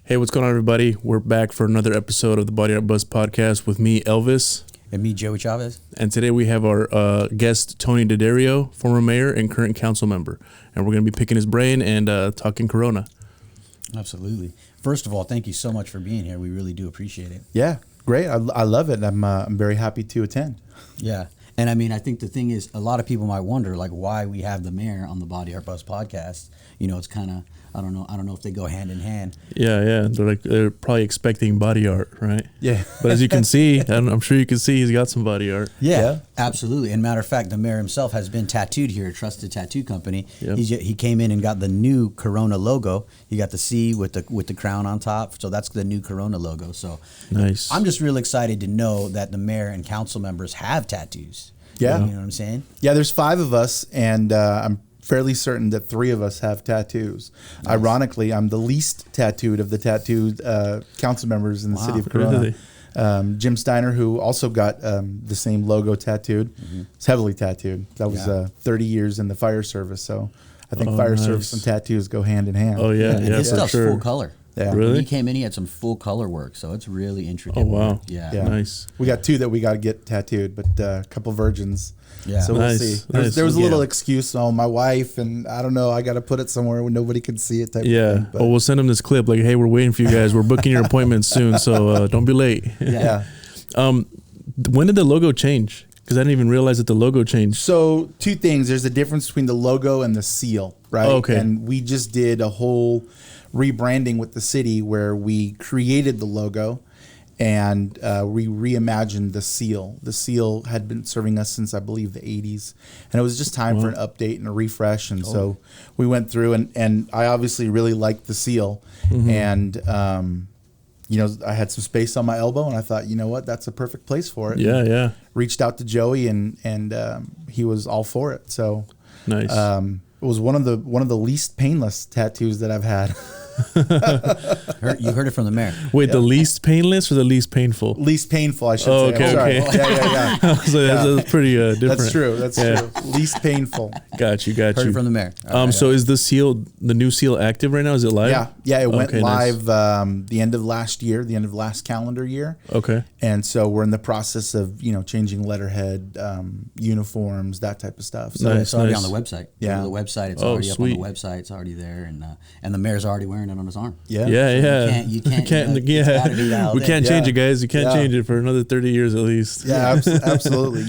Hey, what's going on, everybody? We're back for another episode of the Body Art Buzz podcast with me, Elvis. And me, Joey Chavez. And today we have our guest, Tony Daddario, former mayor and current council member. And we're going to be picking his brain and talking Corona. Absolutely. First of all, thank you so much for being here. We really do appreciate it. Yeah, great. I love it. I'm very happy to attend. Yeah. And I mean, I think the thing is, a lot of people might wonder, like, why we have the mayor on the Body Art Buzz podcast. You know, it's kind of, I don't know if they go hand in hand. Yeah. They're probably expecting body art, right? Yeah. But as you can see, I'm sure you can see he's got some body art. Yeah, absolutely. And matter of fact, the mayor himself has been tattooed here at Trusted Tattoo Company. Yep. He came in and got the new Corona logo. He got the C with the crown on top. So that's the new Corona logo. So Nice. I'm just real excited to know that the mayor and council members have tattoos. Yeah. You know what I'm saying? Yeah, there's 5 of us, and I'm fairly certain that 3 of us have tattoos. Nice. Ironically, I'm the least tattooed of the tattooed council members in the city of Corona. Really? Jim Steiner, who also got the same logo tattooed, is heavily tattooed. That was 30 years in the fire service, so I think fire service and tattoos go hand in hand. Oh, yeah. And his stuff's full color. Yeah. Really? When he came in, he had some full color work, so it's really intricate. Oh, wow. Work. Yeah. Nice. We got 2 that we got to get tattooed, but a couple virgins. Yeah. So we'll see. There was a little Yeah. excuse on my wife, and I don't know, I got to put it somewhere where nobody can see it type of thing. Oh, we'll send him this clip like, hey, we're waiting for you guys. We're booking your appointments soon, so don't be late. Yeah. When did the logo change? Because I didn't even realize that the logo changed. So 2 things. There's a difference between the logo and the seal, right? Okay. And we just did a whole rebranding with the city where we created the logo and we reimagined the seal. The seal had been serving us since, I believe, the 80s. And it was just time for an update and a refresh. And so we went through, and I obviously really liked the seal. And, you know, I had some space on my elbow, and I thought, you know what, that's a perfect place for it. Yeah. Reached out to Joey, and he was all for it. So Nice. it was one of the least painless tattoos that I've had. You heard it from the mayor. Wait, the least painless or the least painful? Least painful, I should say. Okay. Yeah. So that's pretty different. That's true. That's true. Least painful. Got you. Heard it from the mayor. All right. So is the new seal active right now? Is it live? Yeah. It went live nice. the end of last year, the end of last calendar year. Okay. And so we're in the process of changing letterhead, uniforms, that type of stuff. So it's already on the website. Yeah. Go to the website. It's already sweet. up on the website. It's already there, and the mayor's already wearing it on his arm. Yeah. You can't. We can't change it, guys. You can't change it for another 30 years at least. Yeah, absolutely.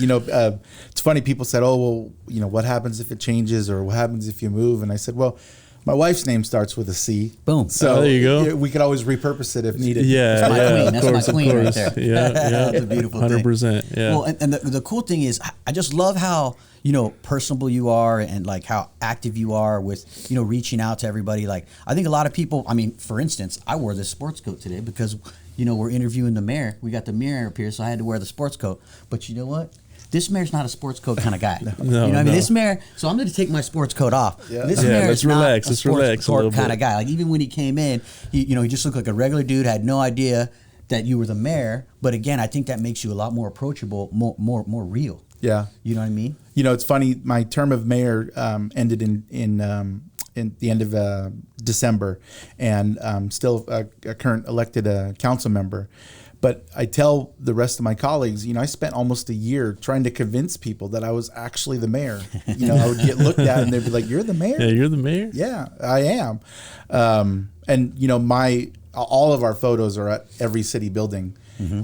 It's funny. People said, "Oh, well, what happens if it changes, or what happens if you move?" And I said, "Well, my wife's name starts with a C. Boom. So there you go. We could always repurpose it if needed." Yeah, That's my queen. That's my queen right there. Yeah. That's a beautiful thing. 100%. Yeah. Well, and the cool thing is, I just love how personable you are, and like how active you are with reaching out to everybody. Like, I think a lot of people. I mean, for instance, I wore this sports coat today because we're interviewing the mayor. We got the mayor up here, so I had to wear the sports coat. But you know what? This mayor's not a sports coat kind of guy. No, I mean, this mayor. So I'm going to take my sports coat off. Yeah. This mayor let's is not relax. a Let's sports relax a coat little kind bit. of guy. Like, even when he came in, he just looked like a regular dude. Had no idea that you were the mayor. But again, I think that makes you a lot more approachable, more real. Yeah. You know what I mean? It's funny. My term of mayor ended in the end of December, and I'm still a current elected council member. But I tell the rest of my colleagues, I spent almost a year trying to convince people that I was actually the mayor. I would get looked at, and they'd be like, "You're the mayor?" Yeah, you're the mayor? Yeah, I am. And all of our photos are at every city building.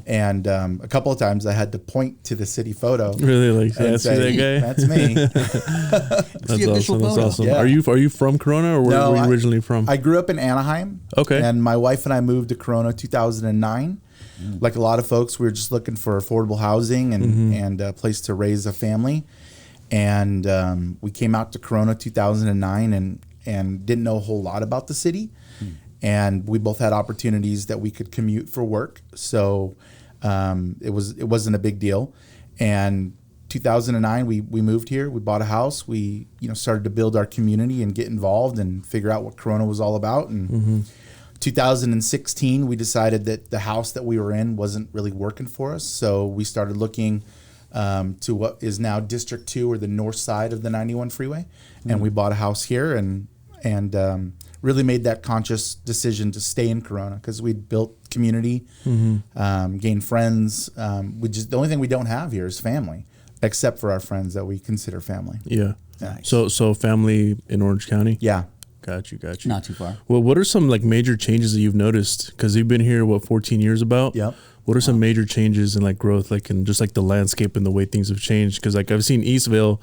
And a couple of times I had to point to the city photo. Really? Like, and see that guy? That's me. That's awesome. That's awesome. Yeah. Are you from Corona, or where were you originally from? I grew up in Anaheim. Okay. And my wife and I moved to Corona 2009. Like a lot of folks, we were just looking for affordable housing and a place to raise a family. And we came out to Corona 2009 and didn't know a whole lot about the city. And we both had opportunities that we could commute for work. So it wasn't a big deal. And 2009, we moved here. We bought a house. We started to build our community and get involved and figure out what Corona was all about. And 2016, we decided that the house that we were in wasn't really working for us. So we started looking to what is now District 2, or the north side of the 91 freeway. And we bought a house here and really made that conscious decision to stay in Corona because we'd built community, gained friends. The only thing we don't have here is family, except for our friends that we consider family. Yeah. Nice. So family in Orange County? Yeah. Got you. Not too far. Well, what are some like major changes that you've noticed? Because you've been here, 14 years about? Yep. What are some major changes in like growth, like in just like the landscape and the way things have changed? Because like I've seen Eastvale.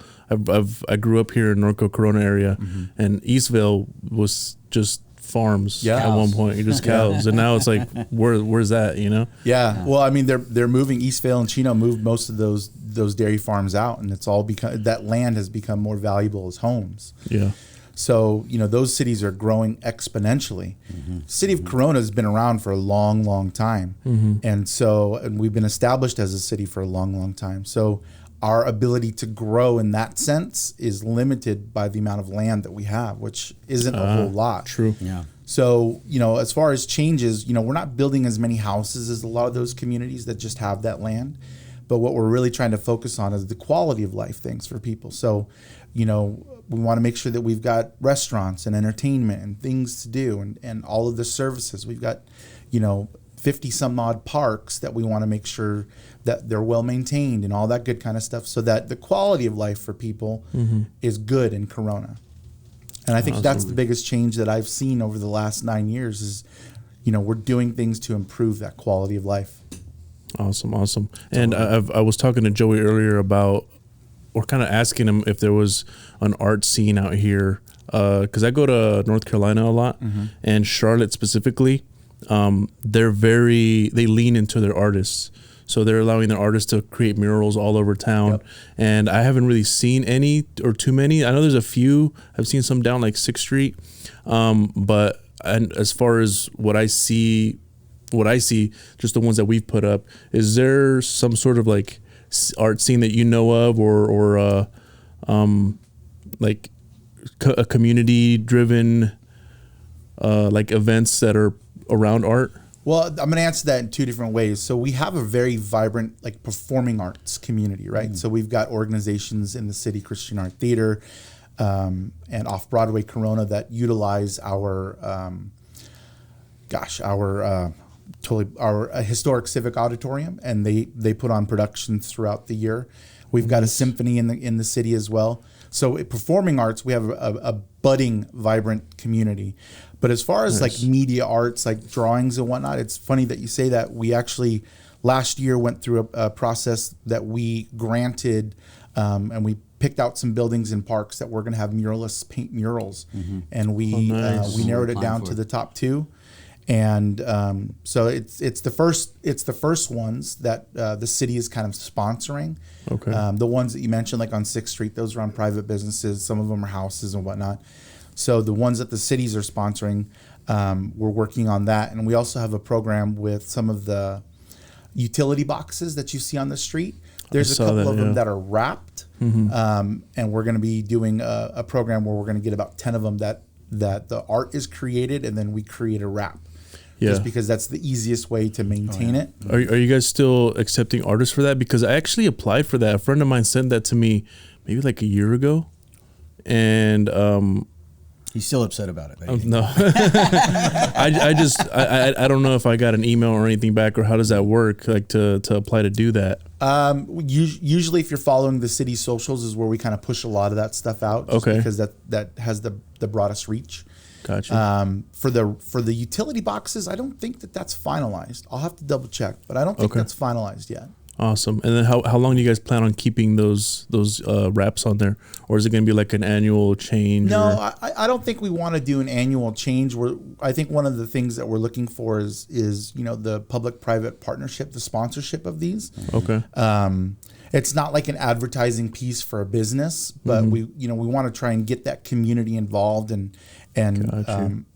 I grew up here in Norco Corona area, and Eastvale was just farms at one point, just cows, and now it's like where's that? You know? Yeah. Well, I mean, they're moving. Eastvale and Chino moved most of those dairy farms out, and it's all because that land has become more valuable as homes. Yeah. So, those cities are growing exponentially. The city of Corona has been around for a long, long time. And we've been established as a city for a long, long time. So our ability to grow in that sense is limited by the amount of land that we have, which isn't a whole lot. True. Yeah. So, as far as changes, we're not building as many houses as a lot of those communities that just have that land. But what we're really trying to focus on is the quality of life things for people. So, we want to make sure that we've got restaurants and entertainment and things to do and all of the services. We've got, 50 some odd parks that we want to make sure that they're well maintained and all that good kind of stuff so that the quality of life for people is good in Corona. And I think that's the biggest change that I've seen over the last 9 years is, we're doing things to improve that quality of life. Awesome. And I was talking to Joey earlier about, or kind of asking him if there was an art scene out here, because I go to North Carolina a lot, and Charlotte specifically, they lean into their artists. So they're allowing their artists to create murals all over town. And I haven't really seen any or too many. I know there's a few. I've seen some down like 6th Street. But as far as what I see, just the ones that we've put up, is there some sort of like art scene that you know of or like a community driven like events that are around art? Well, I'm going to answer that in two different ways. So we have a very vibrant like performing arts community, right? So we've got organizations in the city, Christian Art Theater, and off Broadway Corona that utilize our historic civic auditorium, and they put on productions throughout the year. We've got a symphony in the city as well. So performing arts, we have a budding, vibrant community. But as far as like media arts, like drawings and whatnot, it's funny that you say that. We actually last year went through a process that we granted, and we picked out some buildings and parks that we're going to have muralists paint murals, and we narrowed it down to the top 2. And so it's the first ones that the city is kind of sponsoring. Okay. The ones that you mentioned, like on 6th Street, those are on private businesses. Some of them are houses and whatnot. So the ones that the cities are sponsoring, we're working on that. And we also have a program with some of the utility boxes that you see on the street. There's a couple of them that are wrapped, and we're going to be doing a program where we're going to get about 10 of them that the art is created, and then we create a wrap. Just because that's the easiest way to maintain it. Are you guys still accepting artists for that? Because I actually applied for that. A friend of mine sent that to me maybe like a year ago. And he's still upset about it. No. I don't know if I got an email or anything back, or how does that work, like to apply to do that? Usually if you're following the city socials is where we kind of push a lot of that stuff out. Because that has the broadest reach. Gotcha. For the utility boxes, I don't think that's finalized. I'll have to double check, but I don't think that's finalized yet. Awesome. And then how long do you guys plan on keeping those wraps on there, or is it going to be like an annual change? No, I don't think we want to do an annual change. I think one of the things that we're looking for is the public-private partnership, the sponsorship of these. Okay. It's not like an advertising piece for a business, but we want to try and get that community involved and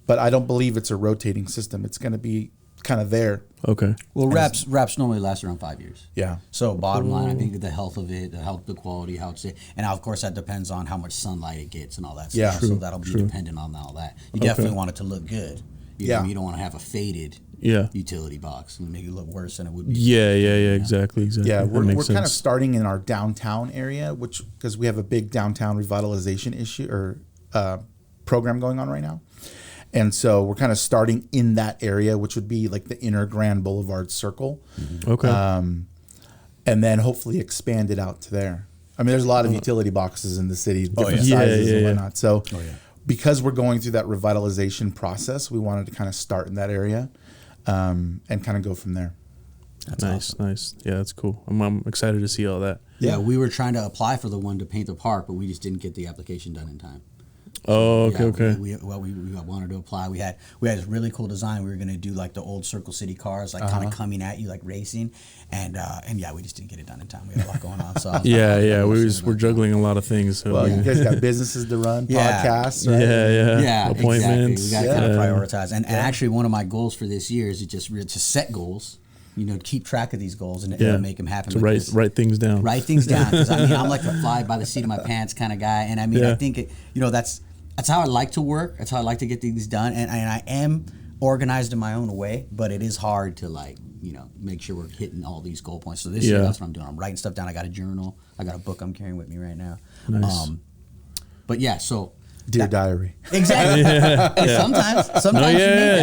but I don't believe it's a rotating system. It's going to be kind of there. Okay. Well, wraps normally last around 5 years. Yeah. So bottom line, I think the health of it, the quality, how it's, and of course that depends on how much sunlight it gets and all that stuff. Yeah. So that'll be dependent on all that. You definitely want it to look good. You don't want to have a faded utility box and make it look worse than it would be. Yeah, exactly. Yeah, we're kind of starting in our downtown area, because we have a big downtown revitalization issue or program going on right now. And so we're kind of starting in that area, which would be like the inner Grand Boulevard Circle. Okay. And then hopefully expand it out to there. I mean, there's a lot of utility boxes in the city, different yeah. sizes Yeah, and yeah. whatnot. So because we're going through that revitalization process, we wanted to kind of start in that area and kind of go from there. That's nice, awesome. nice. Yeah, that's cool. I'm excited to see all that. Yeah, we were trying to apply for the one to paint the park, but we just didn't get the application done in time. Oh, okay, Yeah, okay. We wanted to apply. We had this really cool design. We were going to do like the old Circle City cars, like kind of coming at you, like racing, and yeah, we just didn't get it done in time. We had a lot going on. So I was Yeah, like, we're juggling a lot of things. So Well, you guys got businesses to run, Yeah. podcasts, right? yeah, appointments. Exactly. We got to kind of prioritize. And actually, one of my goals for this year is to set goals. Keep track of these goals and make them happen. To write things down. Write things down, because I mean, I'm like a fly by the seat of my pants kind of guy, and I mean, I think that's how I like to work. That's how I like to get things done, and I am organized in my own way, but it is hard to make sure we're hitting all these goal points. So this year, that's what I'm doing. I'm writing stuff down. I got a journal. I got a book I'm carrying with me right now. Nice. But yeah, so. Dear diary. Exactly. And sometimes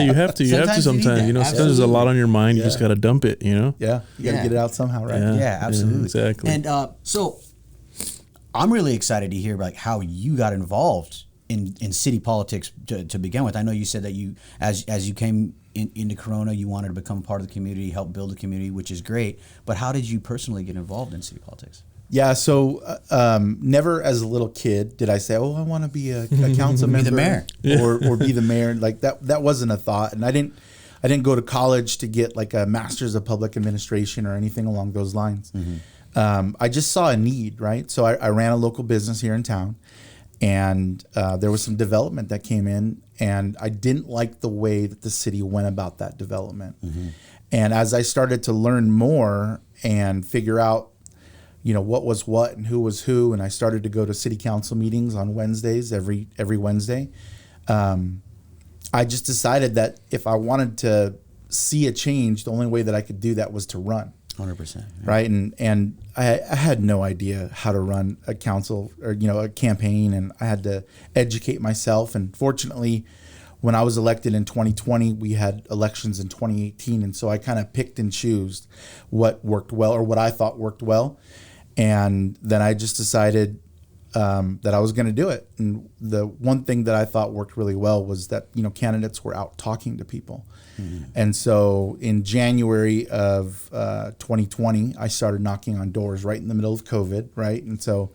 you have to. You have to sometimes. Sometimes there's a lot on your mind. You just got to dump it. Yeah, you got to get it out somehow, right? Yeah, absolutely. Exactly. And so I'm really excited to hear like how you got involved in city politics to begin with. I know you said that you, as you came into Corona, you wanted to become part of the community, help build the community, which is great. But how did you personally get involved in city politics? Yeah, so never as a little kid did I say, "Oh, I want to be a council member, the mayor, or be the mayor." Like that wasn't a thought, and I didn't go to college to get like a master's of public administration or anything along those lines. I just saw a need, right? So I ran a local business here in town, and there was some development that came in, and I didn't like the way that the city went about that development. And as I started to learn more and figure out what was what and who was who, and I started to go to city council meetings on Wednesdays, every Wednesday. I just decided that if I wanted to see a change, the only way that I could do that was to run. 100%. Right. And I had no idea how to run a council or, a campaign, and I had to educate myself. And fortunately, when I was elected in 2020, we had elections in 2018. And so I kind of picked and chose what worked well or what I thought worked well. And then I just decided that I was going to do it. And the one thing that I thought worked really well was that, candidates were out talking to people. And so in January of 2020, I started knocking on doors right in the middle of COVID, right? And so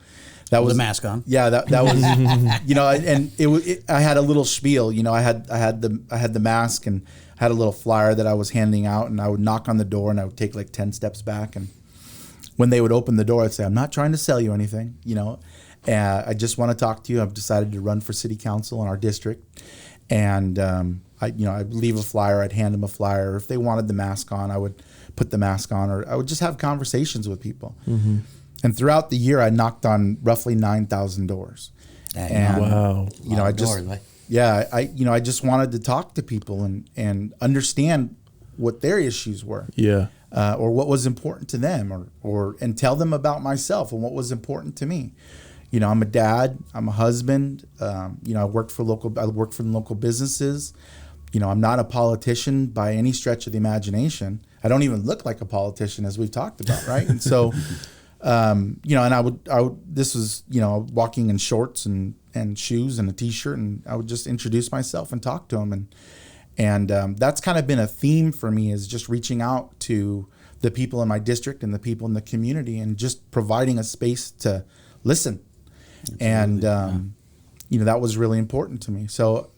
that was the mask on. Yeah, that was and I had a little spiel. I had the mask, and I had a little flyer that I was handing out, and I would knock on the door, and I would take like 10 steps back, and when they would open the door, I'd say, "I'm not trying to sell you anything, I just want to talk to you. I've decided to run for city council in our district." And I'd leave a flyer, I'd hand them a flyer. If they wanted the mask on, I would put the mask on, or I would just have conversations with people. And throughout the year, I knocked on roughly 9,000 doors. And, wow. I just wanted to talk to people and understand what their issues were. Yeah. Or what was important to them, and tell them about myself and what was important to me. I'm a dad, I'm a husband. I work for local businesses. I'm not a politician by any stretch of the imagination. I don't even look like a politician, as we've talked about, right? And so, and I would, this was, walking in shorts and shoes and a t-shirt, and I would just introduce myself and talk to them. And that's kind of been a theme for me, is just reaching out to the people in my district and the people in the community, and just providing a space to listen. Absolutely. And, that was really important to me. So,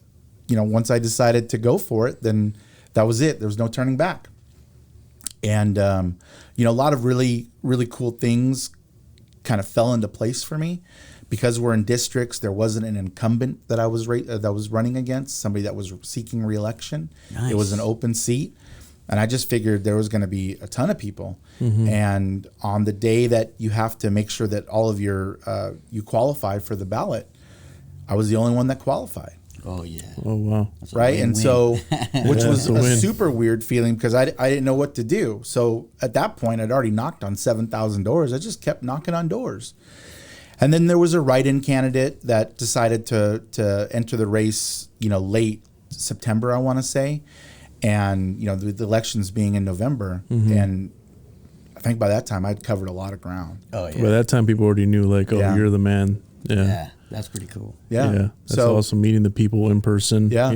once I decided to go for it, then that was it. There was no turning back. And, a lot of really, really cool things kind of fell into place for me. Because we're in districts, there wasn't an incumbent that I was running against, somebody that was seeking re-election. Nice. It was an open seat. And I just figured there was going to be a ton of people. And on the day that you have to make sure that all of you qualify for the ballot, I was the only one that qualified. Oh, yeah. Oh, wow. Right? And so, which was a super weird feeling, because I didn't know what to do. So at that point, I'd already knocked on 7,000 doors. I just kept knocking on doors. And then there was a write-in candidate that decided to enter the race, late September, I want to say, and the elections being in November, and I think by that time I'd covered a lot of ground. Oh yeah. By that time, people already knew, like, oh, Yeah. you're the man. Yeah, that's pretty cool. Yeah, That's awesome. Meeting the people in person. Yeah.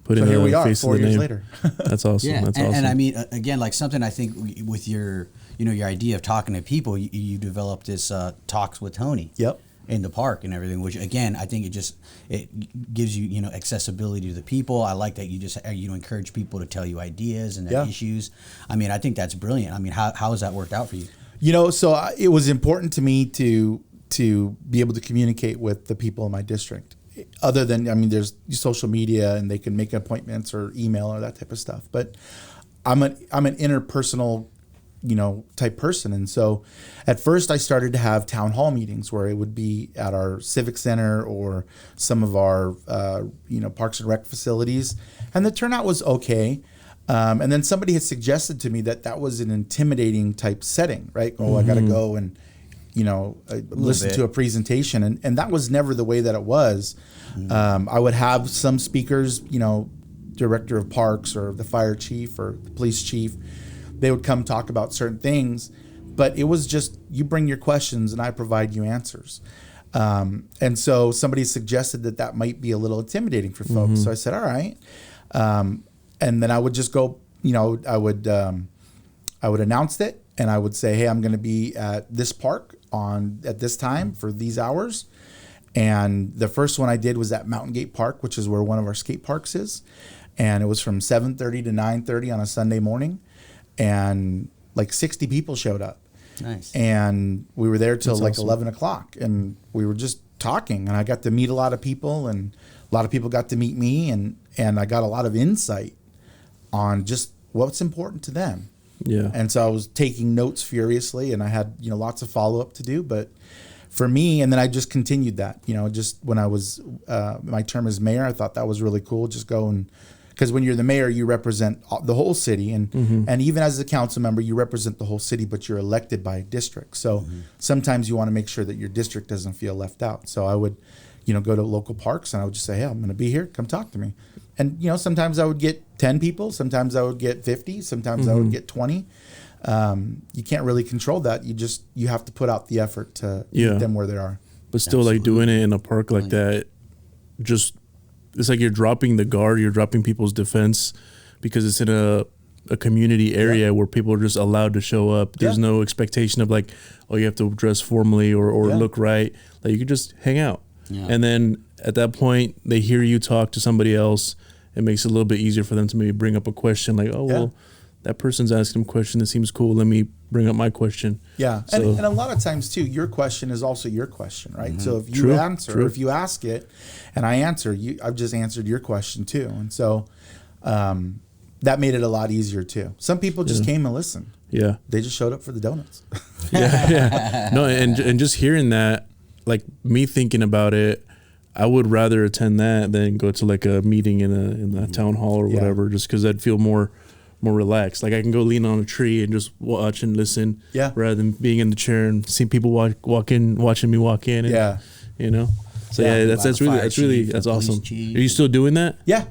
Putting So here we a are, face 4 to the years name. later. That's awesome. Yeah, That's and, awesome. and I mean, again, like something I think with your, your idea of talking to people, you developed this talks with Tony. Yep. In the park and everything, which again, I think it gives you, accessibility to the people. I like that you just, encourage people to tell you ideas and their issues. I mean, I think that's brilliant. I mean, how has that worked out for you? It was important to me to be able to communicate with the people in my district. Other than, I mean, there's social media and they can make appointments or email or that type of stuff. But I'm an interpersonal, type person. And so at first I started to have town hall meetings where it would be at our civic center or some of our, parks and rec facilities. And the turnout was okay. And then somebody had suggested to me that was an intimidating type setting, right? Oh, I got to go and, listen to a presentation. And that was never the way that it was. I would have some speakers, director of parks or the fire chief or the police chief. They would come talk about certain things, but it was just, you bring your questions and I provide you answers. And so somebody suggested that might be a little intimidating for folks. So I said, all right. And then I would just go, I would announce it and I would say, hey, I'm going to be at this park at this time for these hours. And the first one I did was at Mountain Gate Park, which is where one of our skate parks is. And it was from 7:30 to 9:30 on a Sunday morning. And like 60 people showed up. Nice. And we were there till That's like awesome. 11 o'clock. And we were just talking. And I got to meet a lot of people. And a lot of people got to meet me. And I got a lot of insight on just what's important to them. Yeah. And so I was taking notes furiously. And I had, lots of follow-up to do. But for me, and then I just continued that. Just when I was my term as mayor, I thought that was really cool. Just go and... Because when you're the mayor, you represent the whole city. And even as a council member, you represent the whole city, but you're elected by a district. So sometimes you want to make sure that your district doesn't feel left out. So I would, go to local parks and I would just say, hey, I'm going to be here. Come talk to me. And, sometimes I would get 10 people. Sometimes I would get 50. Sometimes I would get 20. You can't really control that. You have to put out the effort to meet them where they are. But still, like doing it in a park like that, it's like you're dropping the guard, you're dropping people's defense because it's in a community area where people are just allowed to show up. There's no expectation of like, oh, you have to dress formally or look right. Like you could just hang out. Yeah. And then at that point, they hear you talk to somebody else. It makes it a little bit easier for them to maybe bring up a question like, oh, well, that person's asking a question that seems cool. Let me bring up my question. Yeah. So, and a lot of times too, your question is also your question, right? So if you answer, or if you ask it and I answer, I've just answered your question too. And so that made it a lot easier too. Some people just came and listened. Yeah. They just showed up for the donuts. Yeah. No, and just hearing that, like me thinking about it, I would rather attend that than go to like a meeting in a town hall or whatever, just because I'd feel more relaxed. Like I can go lean on a tree and just watch and listen, rather than being in the chair and seeing people walk in, watching me walk in. And, So that's awesome. Are you still doing that? Yeah.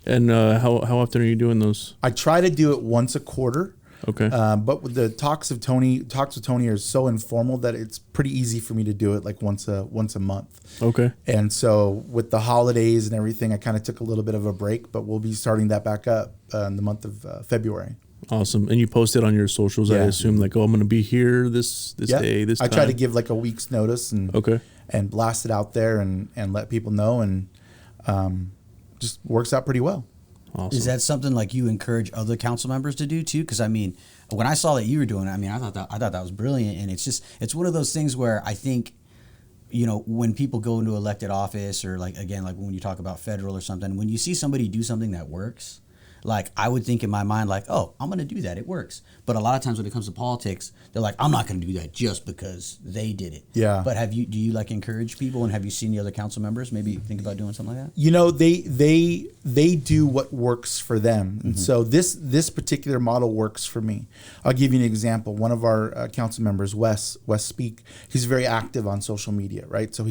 And how often are you doing those? I try to do it once a quarter. Okay. But with the talks with Tony are so informal that it's pretty easy for me to do it like once a month. Okay. And so with the holidays and everything, I kind of took a little bit of a break, but we'll be starting that back up in the month of February. Awesome. And you post it on your socials, I assume, like, oh, I'm going to be here this day, this time. I try to give like a week's notice and blast it out there and let people know, and just works out pretty well. Awesome. Is that something like you encourage other council members to do too? Because I mean, when I saw that you were doing it, I mean, I thought that was brilliant, and it's one of those things where I think, when people go into elected office, or like again, like when you talk about federal or something, when you see somebody do something that works, like I would think in my mind, like, oh, I'm going to do that. It works. But a lot of times when it comes to politics, they're like, I'm not going to do that just because they did it. Yeah. But do you like encourage people, and have you seen the other council members maybe think about doing something like that? They do what works for them. And so this particular model works for me. I'll give you an example. One of our council members, Wes Speak, he's very active on social media, right? So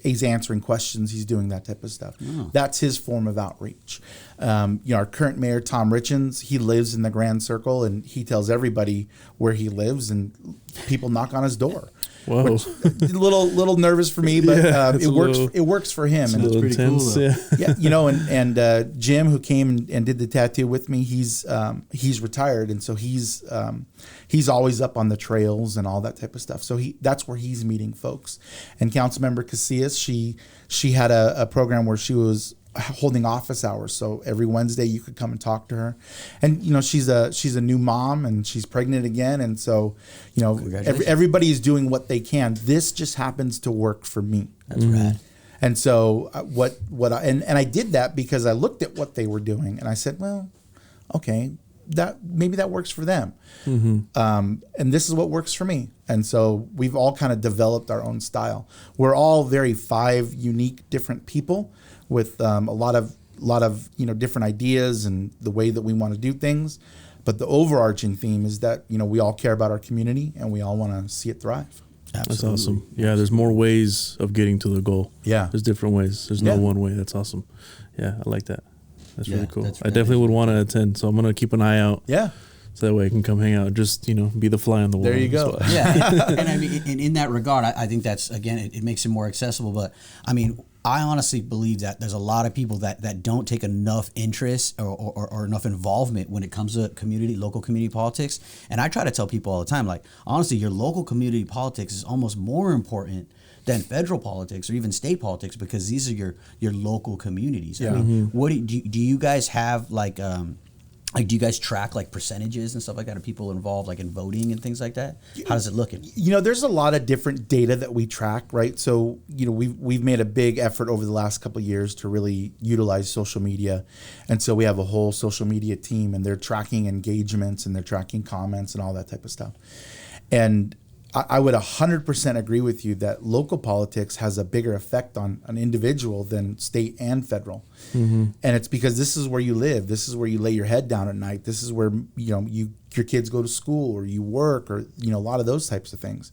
he's answering questions, he's doing that type of stuff. That's his form of outreach. Our current mayor, Tom Richens, he lives in the Grand Circle, and he tells everybody where he lives, and people knock on his door. Whoa. Which, a little nervous for me, but it works for him. And That's pretty intense, cool, though. Yeah, Jim, who came and did the tattoo with me, he's retired, and so he's always up on the trails and all that type of stuff. So that's where he's meeting folks. And Councilmember Casillas, she had a program where she was holding office hours, so every Wednesday you could come and talk to her. And she's a new mom, and she's pregnant again, and so everybody is doing what they can. This just happens to work for me. That's rad. And so I did that because I looked at what they were doing, and I said, well, okay, maybe that works for them. And this is what works for me. And so we've all kind of developed our own style. We're all 5 unique different people with a lot of different ideas and the way that we want to do things. But the overarching theme is that we all care about our community, and we all want to see it thrive. Absolutely. That's awesome. Yeah, there's more ways of getting to the goal. Yeah. There's different ways. There's no one way. That's awesome. Yeah, I like that. That's really cool. That's I definitely would want to attend, so I'm going to keep an eye out. Yeah. So that way I can come hang out, just, be the fly on the wall. There you go. Yeah, and I mean, in that regard, I think that's, again, it makes it more accessible. But I mean, I honestly believe that there's a lot of people that don't take enough interest or enough involvement when it comes to local community politics. And I try to tell people all the time, like, honestly, your local community politics is almost more important than federal politics or even state politics, because these are your local communities. Yeah. I mean, what do you guys have do you guys track like percentages and stuff like that? Are people involved like in voting and things like that? How does it look? There's a lot of different data that we track, right? So, we've made a big effort over the last couple of years to really utilize social media. And so we have a whole social media team, and they're tracking engagements, and they're tracking comments and all that type of stuff. And I would 100% agree with you that local politics has a bigger effect on an individual than state and federal. And it's because this is where you live. This is where you lay your head down at night. This is where, your kids go to school, or you work, or, a lot of those types of things.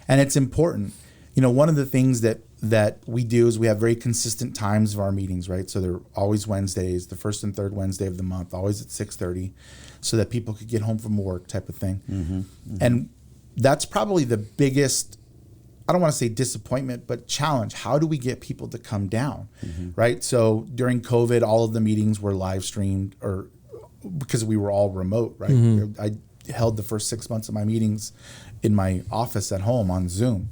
And it's important. One of the things that we do is we have very consistent times of our meetings, right? So they're always Wednesdays, the first and third Wednesday of the month, always at 6:30, so that people could get home from work type of thing. And that's probably the biggest, I don't want to say disappointment, but challenge. How do we get people to come down, right? So during COVID, all of the meetings were live streamed, or because we were all remote, right? I held the first 6 months of my meetings in my office at home on Zoom.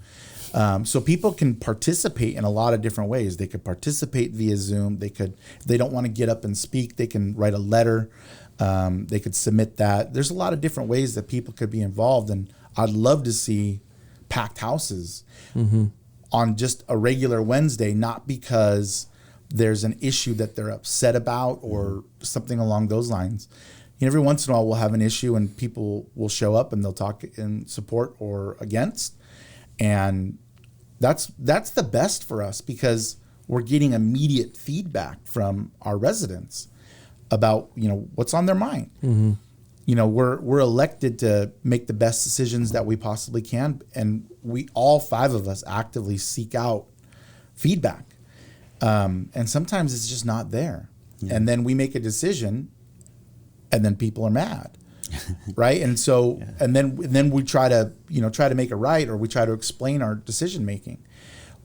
So people can participate in a lot of different ways. They could participate via Zoom. If they don't want to get up and speak, they can write a letter. They could submit that. There's a lot of different ways that people could be involved, and I'd love to see packed houses on just a regular Wednesday, not because there's an issue that they're upset about or something along those lines. Every once in a while we'll have an issue, and people will show up and they'll talk in support or against. And that's the best for us, because we're getting immediate feedback from our residents about, what's on their mind. We're elected to make the best decisions that we possibly can, and we all 5 of us actively seek out feedback. And sometimes it's just not there. And then we make a decision, and then people are mad. Right. And so, and then we try to make it right, or we try to explain our decision making.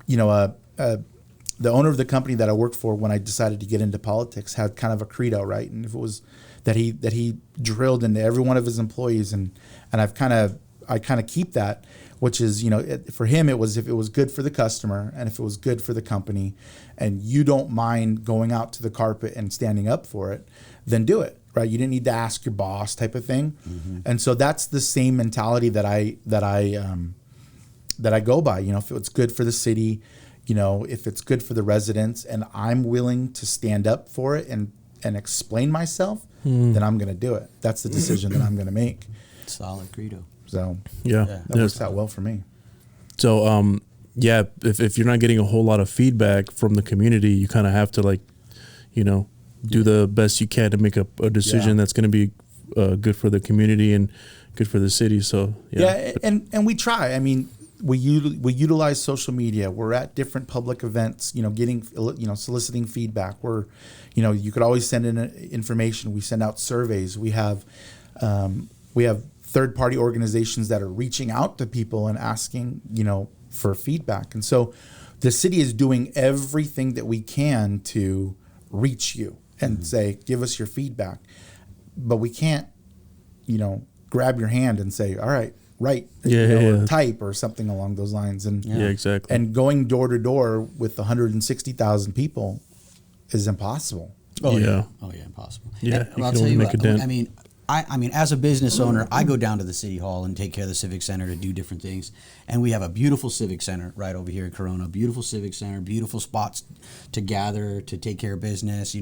The owner of the company that I worked for, when I decided to get into politics, had kind of a credo, right? And if it was that he drilled into every one of his employees, and I kind of keep that, which is, for him, it was, if it was good for the customer and if it was good for the company, and you don't mind going out to the carpet and standing up for it, then do it. Right, you didn't need to ask your boss, type of thing. And so that's the same mentality that I go by. If it's good for the city, if it's good for the residents, and I'm willing to stand up for it and explain myself, then I'm going to do it. That's the decision that I'm going to make. Solid credo. So that works out well for me. So if you're not getting a whole lot of feedback from the community, you kind of have to do the best you can to make a decision that's going to be good for the community and good for the city. So and we try. I mean, we utilize social media. We're at different public events, getting, soliciting feedback. You could always send in information. We send out surveys. We have third-party organizations that are reaching out to people and asking, for feedback. And so the city is doing everything that we can to reach you and say, give us your feedback. But we can't, grab your hand and say, all right, write, or type or something along those lines. And exactly. And going door to door with 160,000 people is impossible. Oh yeah, impossible. Yeah, well, I'll tell you what. I mean, as a business owner, I go down to the city hall and take care of the civic center to do different things. And we have a beautiful civic center right over here in Corona. Beautiful civic center, beautiful spots to gather, to take care of business.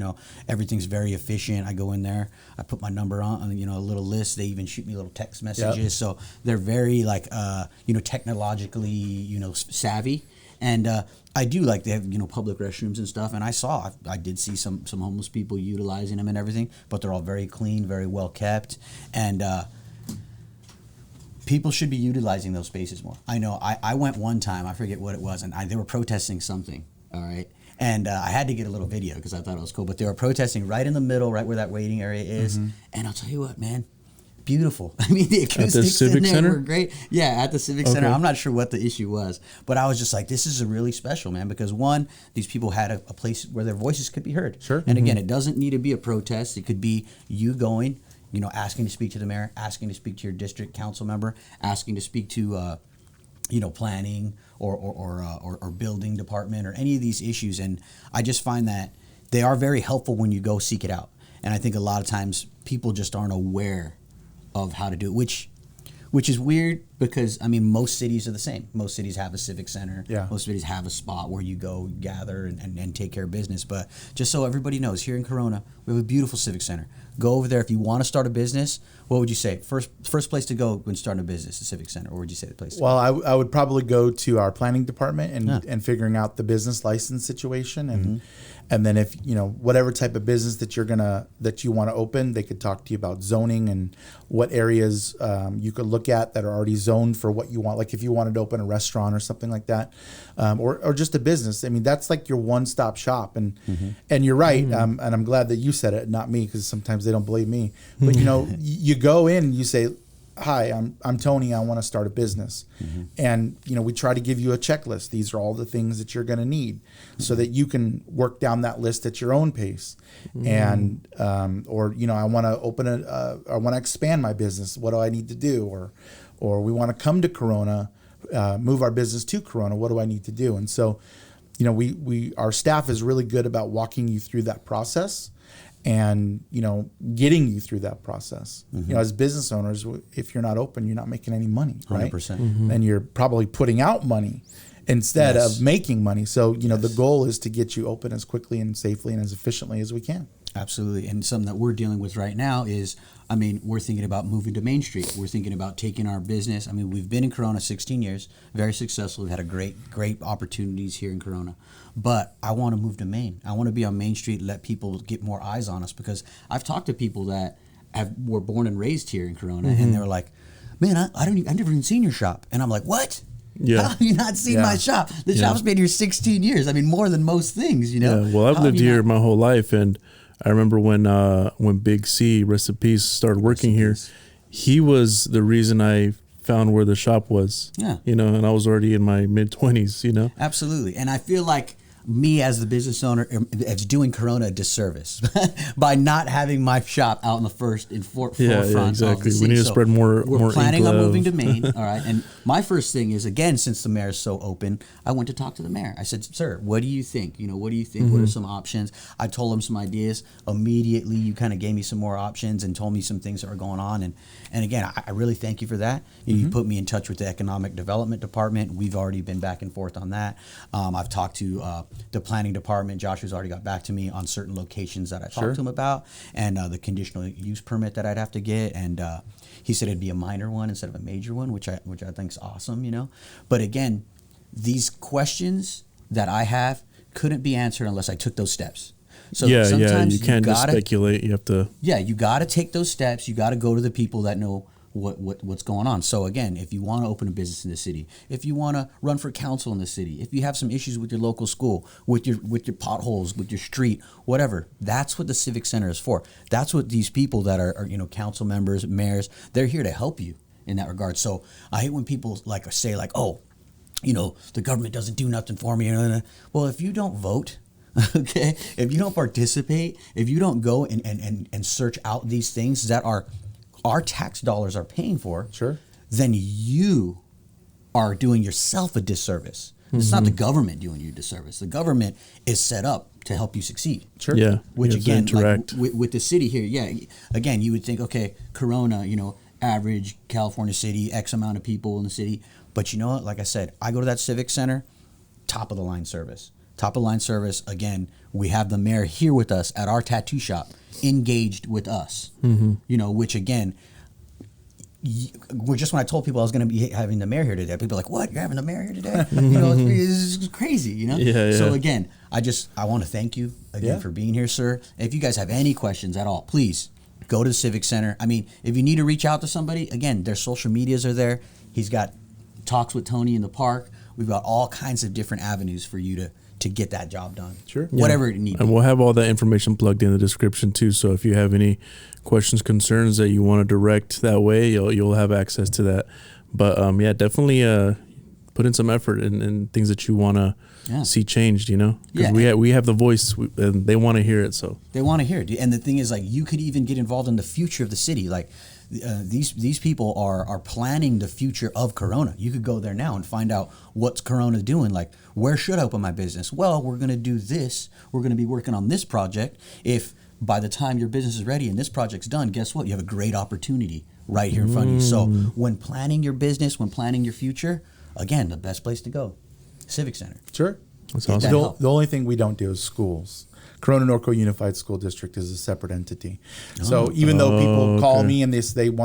Everything's very efficient. I go in there, I put my number on, a little list. They even shoot me little text messages. Yep. So they're very technologically, savvy. And I do like they have public restrooms and stuff, and I did see some homeless people utilizing them and everything, but they're all very clean, very well kept, and people should be utilizing those spaces more. I know I went one time, I forget what it was, and they were protesting something, all right, and I had to get a little video because I thought it was cool, but they were protesting right in the middle, right where that waiting area is, and I'll tell you what, man. Beautiful. I mean, the acoustics in there were great. Yeah, at the Civic Center. I'm not sure what the issue was, but I was just like, this is really special, man, because one, these people had a place where their voices could be heard. Sure. And again, it doesn't need to be a protest. It could be you going, asking to speak to the mayor, asking to speak to your district council member, asking to speak to, planning or building department or any of these issues. And I just find that they are very helpful when you go seek it out. And I think a lot of times people just aren't aware of how to do it, which is weird because most cities are the same. Most cities have a civic center. Yeah. Most cities have a spot where you go gather and take care of business. But just so everybody knows, here in Corona, we have a beautiful civic center. Go over there if you want to start a business. What would you say? First place to go when starting a business, the civic center. Or would you say the place to go? Well, I would probably go to our planning department and figuring out the business license situation and then if whatever type of business that you want to open, they could talk to you about zoning and what areas you could look at that are already zoned for what you want. Like if you wanted to open a restaurant or something like that, or just a business. That's like your one-stop shop. And you're right. And I'm glad that you said it, not me, because sometimes they don't believe me. But you go in and you say, hi, I'm Tony. I want to start a business. And, we try to give you a checklist. These are all the things that you're going to need so that you can work down that list at your own pace. And, or, I want to I want to expand my business. What do I need to do? Or we want to come to Corona, move our business to Corona. What do I need to do? And so, our staff is really good about walking you through that process. And getting you through that process. As business owners, if you're not open, you're not making any money, right? 100%. And you're probably putting out money instead of making money. So the goal is to get you open as quickly and safely and as efficiently as we can. Absolutely. And something that we're dealing with right now is, we're thinking about moving to Main Street. We're thinking about taking our business. We've been in Corona 16 years, very successful. We've had great opportunities here in Corona. But I want to move to Main. I want to be on Main Street, let people get more eyes on us, because I've talked to people that were born and raised here in Corona, and they were like, man, I've never even seen your shop. And I'm like, what? Yeah. How have you not seen my shop? The shop's been here 16 years. More than most things, Yeah. Well, I've lived here my whole life, and I remember when Big C, rest in peace, started working here. He was the reason I found where the shop was. Yeah. And I was already in my mid-20s, Absolutely. And I feel like me as the business owner is doing Corona a disservice by not having my shop out in the forefront. Yeah, exactly. We need to spread more. We're planning on moving to Maine. All right. And my first thing is, again, since the mayor is so open, I went to talk to the mayor. I said, sir, what do you think? What do you think? What are some options? I told him some ideas. Immediately, you kind of gave me some more options and told me some things that were going on. And again, I really thank you for that. You put me in touch with the Economic Development Department. We've already been back and forth on that. I've talked to the planning department. Joshua's already got back to me on certain locations that I talked to him about, and the conditional use permit that I'd have to get. And he said it'd be a minor one instead of a major one, which I think is awesome, But again, these questions that I have couldn't be answered unless I took those steps. So sometimes you can't just speculate. You have to. Yeah, you got to take those steps. You got to go to the people that know what's going on. So again, if you want to open a business in the city, if you want to run for council in the city, if you have some issues with your local school, with your potholes, with your street, whatever, that's what the Civic Center is for. That's what these people that are council members, mayors, they're here to help you in that regard. So I hate when people say oh, the government doesn't do nothing for me. Well, if you don't vote, okay, if you don't participate, if you don't go and search out these things that our tax dollars are paying for, Sure. then you are doing yourself a disservice. It's not the government doing you a disservice. The government is set up to help you succeed. Sure. Yeah. Which you have to again, interact. with the city here, again, you would think, okay, Corona, average California city, X amount of people in the city. But you know what? Like I said, I go to that Civic Center, top of the line service. Top of the line service. Again, we have the mayor here with us at our tattoo shop, engaged with us. Which again, just when I told people I was going to be having the mayor here today, people are like, "What? You're having the mayor here today?" It's crazy. Yeah. So again, I want to thank you again for being here, sir. If you guys have any questions at all, please go to the Civic Center. I mean, if you need to reach out to somebody, again, their social medias are there. He's got talks with Tony in the park. We've got all kinds of different avenues for you to get that job done. Sure. Whatever it needs. And we'll have all that information plugged in the description too. So if you have any questions, concerns that you want to direct that way, you'll have access to that. But definitely put in some effort in things that you want to see changed. Because we have the voice, and they want to hear it. So they want to hear it. And the thing is, you could even get involved in the future of the city. These people are planning the future of Corona. You could go there now and find out what's Corona doing. Where should I open my business? Well, we're going to do this. We're going to be working on this project. If by the time your business is ready and this project's done, guess what? You have a great opportunity right here in front of you. So when planning your business, when planning your future, again, the best place to go, Civic Center. Sure. that's awesome. The only thing we don't do is schools. Corona Norco Unified School District is a separate entity. So even though people call me and they've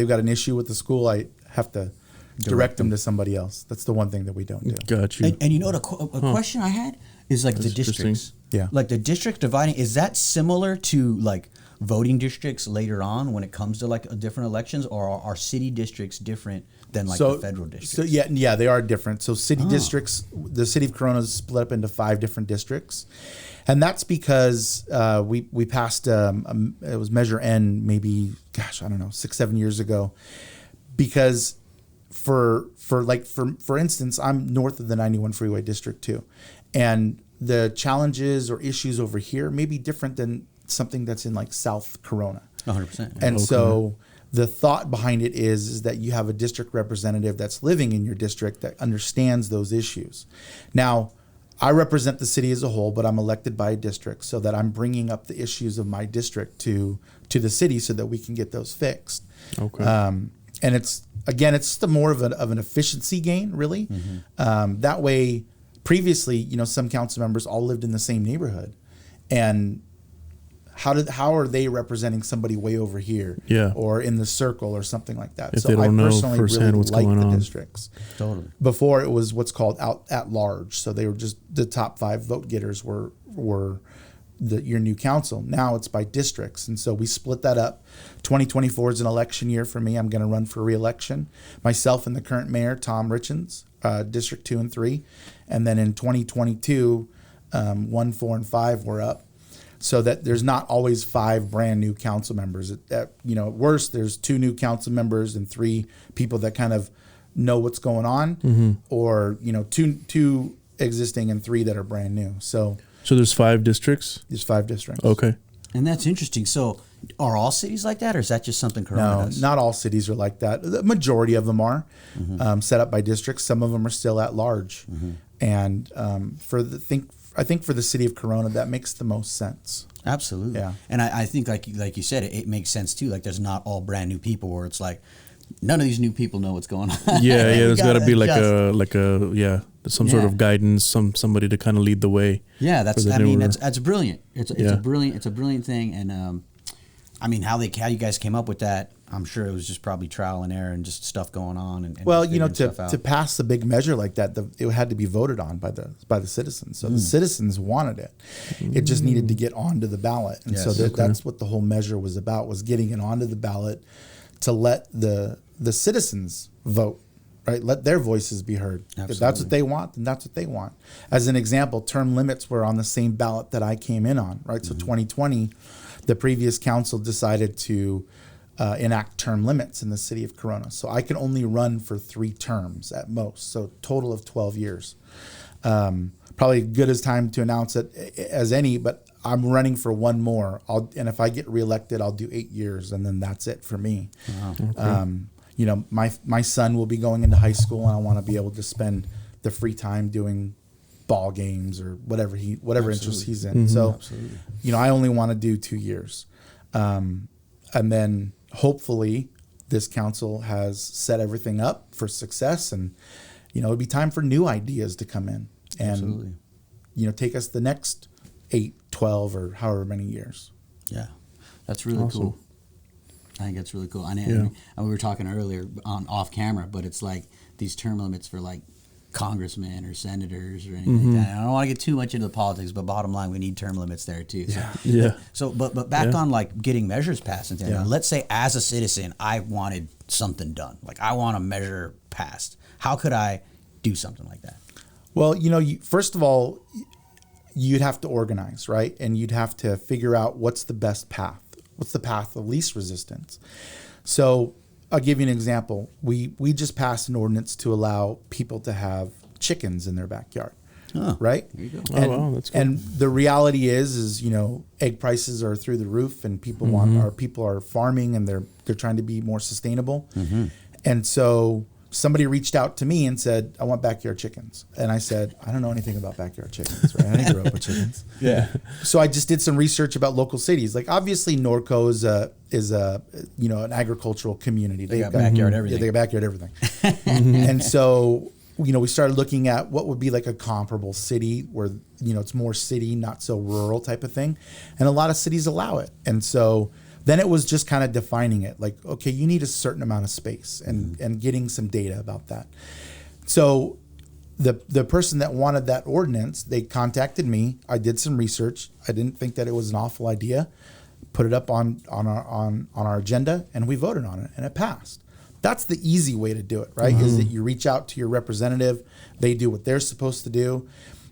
got an issue with the school, I have to direct them to somebody else. That's the one thing that we don't do. Got you. And a question I had is the districts. Yeah. The district dividing, is that similar to voting districts later on when it comes to different elections, or are city districts different than the federal districts? So yeah, they are different. So city districts, the city of Corona is split up into 5 different districts. And that's because we passed it was Measure N maybe 6-7 years ago, because for instance, I'm north of the 91 freeway district too, and the challenges or issues over here may be different than something that's in South Corona. 100%. And so the thought behind it is that you have a district representative that's living in your district that understands those issues. Now, I represent the city as a whole, but I'm elected by a district, so that I'm bringing up the issues of my district to the city so that we can get those fixed. Okay. And it's just more of an efficiency gain, really. That way, previously, some council members all lived in the same neighborhood, and how are they representing somebody way over here, or in the circle or something like that? If they don't know firsthand what's going on. Districts. Totally. Before, it was what's called out at large, so they were just the top 5 vote getters were your new council. Now it's by districts, and so we split that up. 2024 is an election year for me. I'm going to run for re-election, myself and the current mayor, Tom Richens, District 2 and 3, and then in 2022, 1, 4, and 5 were up. So that there's not always 5 brand new council members. At worst, there's 2 new council members and 3 people that kind of know what's going on, or 2 existing and 3 that are brand new. So there's 5 districts. There's 5 districts. Okay. And that's interesting. So are all cities like that, or is that just something Corona does? No, not all cities are like that. The majority of them are set up by districts. Some of them are still at large, and I think for the city of Corona, that makes the most sense. Absolutely. Yeah. And I think like you said, it makes sense too. There's not all brand new people where it's none of these new people know what's going on. Yeah, there's got to be some sort of guidance, somebody to kind of lead the way. Yeah, that's brilliant. It's a brilliant thing. And how you guys came up with that, I'm sure it was just probably trial and error and just stuff going on. And well, to pass a big measure like that, it had to be voted on by the citizens. So the citizens wanted it. It just needed to get onto the ballot. And that's what the whole measure was about, was getting it onto the ballot to let the citizens vote, right? Let their voices be heard. Absolutely. If that's what they want, then that's what they want. As an example, term limits were on the same ballot that I came in on, right? So 2020, the previous council decided to enact term limits in the city of Corona. So I can only run for 3 terms at most, so total of 12 years. Probably good as time to announce it as any, but I'm running for 1 more. And if I get reelected, I'll do 8 years, and then that's it for me. Wow. Okay. You know, my son will be going into high school, and I want to be able to spend the free time doing ball games or whatever interest he's in. So, you know, I only want to do 2 years. And then hopefully this council has set everything up for success, and, you know, it'd be time for new ideas to come in and, you know, take us the next 8, 12, or however many years. Yeah, that's really cool. I think that's really cool. And we were talking earlier on off camera, but it's like these term limits for like congressmen or senators or anything like that. And I don't want to get too much into the politics, but bottom line, we need term limits there too. So, but back on like getting measures passed and things. Let's say as a citizen, I wanted something done. Like I want a measure passed. How could I do something like that? Well, you know, first of all, you'd have to organize, right? And you'd have to figure out what's the best path. What's the path of least resistance? So I'll give you an example. We just passed an ordinance to allow people to have chickens in their backyard, right? There you go. And, wow, that's cool. And the reality is, you know, egg prices are through the roof, and people people are farming, and they're trying to be more sustainable. And so somebody reached out to me and said, I want backyard chickens. And I said, I don't know anything about backyard chickens, right? I didn't grow up with chickens. So I just did some research about local cities. Like obviously Norco is a you know, an agricultural community. They got backyard everything. Yeah, they got backyard everything. And so, you know, we started looking at what would be like a comparable city where, you know, it's more city, not so rural type of thing. And a lot of cities allow it. And so then it was just kind of defining it, like, okay, you need a certain amount of space, and getting some data about that. So the person that wanted that ordinance, they contacted me. I did some research. I didn't think that it was an awful idea. Put it up on our agenda, and we voted on it, and it passed. That's the easy way to do it, right? Is that you reach out to your representative, they do what they're supposed to do.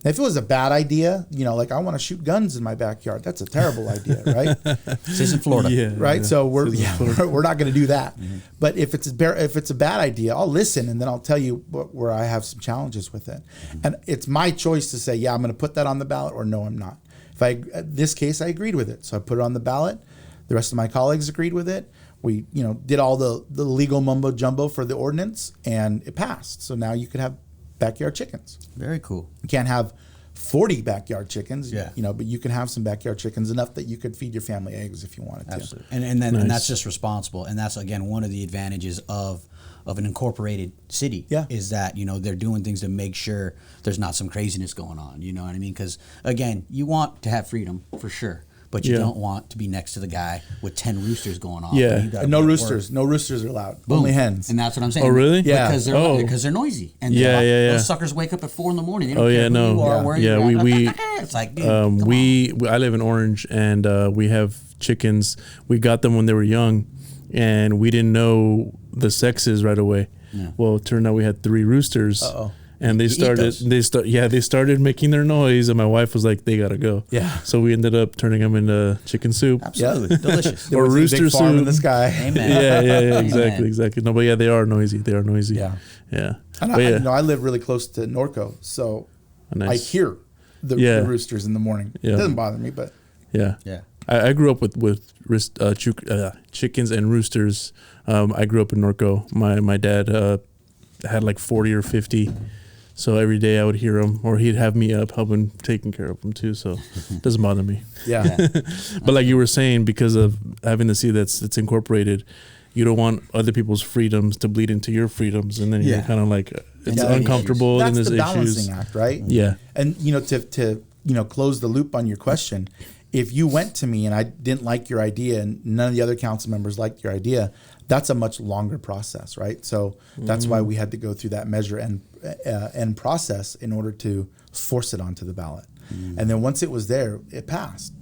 If it was a bad idea, you know, like I want to shoot guns in my backyard, that's a terrible idea, right? This is in Florida, right? Yeah. So we're not going to do that. But if it's a bad idea, I'll listen, and then I'll tell you where I have some challenges with it. And it's my choice to say, yeah, I'm going to put that on the ballot, or no, I'm not. In this case, I agreed with it, so I put it on the ballot. The rest of my colleagues agreed with it. We, you know, did all the legal mumbo jumbo for the ordinance, and it passed. So now you could have backyard chickens. Very cool. You can't have 40 backyard chickens, you know, but you can have some backyard chickens, enough that you could feed your family eggs if you wanted to. Absolutely. And then and that's just responsible. And that's, again, one of the advantages of an incorporated city is that, you know, they're doing things to make sure there's not some craziness going on. You know what I mean? Because, again, you want to have freedom for sure. But you don't want to be next to the guy with 10 roosters going on. And no roosters. No roosters are allowed. Boom. Only hens. And that's what I'm saying. Oh, really? Yeah. Because they're noisy. And those suckers wake up at 4 a.m. They don't care who you are, where you're at. It's like, dude, I live in Orange, and we have chickens. We got them when they were young, and we didn't know the sexes right away. Yeah. Well, it turned out we had 3 roosters. And they started making their noise, and my wife was like, "They gotta go." Yeah. So we ended up turning them into chicken soup. Absolutely delicious. Or rooster soup in the sky. Amen. Exactly. No, but yeah, they are noisy. Yeah. And I live really close to Norco, so I hear the roosters in the morning. It doesn't bother me, but I grew up with chickens and roosters. I grew up in Norco. My dad had like 40 or 50. So every day I would hear him, or he'd have me up helping taking care of them too. So it doesn't bother me. But like you were saying, because of having the city that's incorporated, you don't want other people's freedoms to bleed into your freedoms, and then you're kind of like it's uncomfortable. That's and there's the balancing issues. act, right? Yeah. And you know, to close the loop on your question, if you went to me and I didn't like your idea, and none of the other council members liked your idea, that's a much longer process, right? So that's why we had to go through that measure and process in order to force it onto the ballot. And then once it was there, it passed.